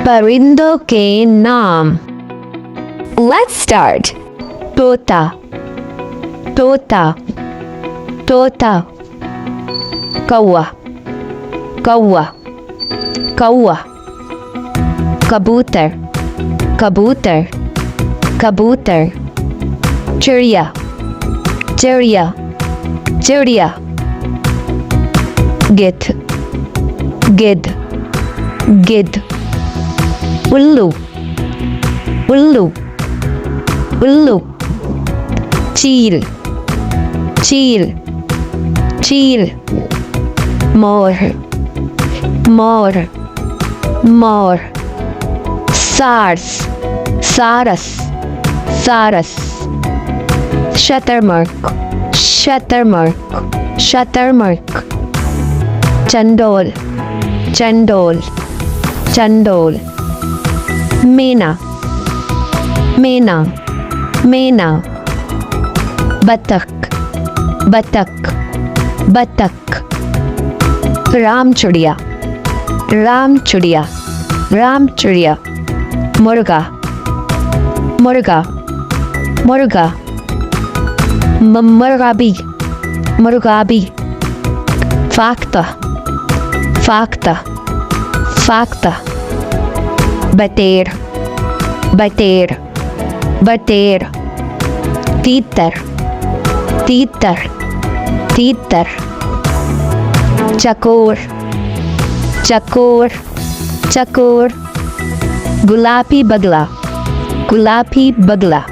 परिंदों के नाम। Let's start. तोता, तोता, तोता। कौवा, कौवा, कौवा। कबूतर, कबूतर, कबूतर। चिड़िया, चिड़िया, चिड़िया। गिद्ध, गिद्ध, गिद्ध। उल्लू, उल्लू, उल्लू। चील, चील, चील। मोर, मोर, मोर। सारस, सारस, सारस। शतरमुर्ग, शतरमुर्ग, शतरमुर्ग। चंडोल, चंडोल, चंडोल। मैना, मैना, मैना। बतख, बतख, बतख। राम चिड़िया, राम चिड़िया, राम चिड़िया। मुर्गा, मुर्गा, मुर्गा। मुर्गाबी, मुर्गाबी। फाख्ता, फाख्ता, फाख्ता। बटेर, बटेर, बटेर। तीतर, तीतर, तीतर। चकोर, चकोर, चकोर। गुलाबी बगला, गुलाबी बगला।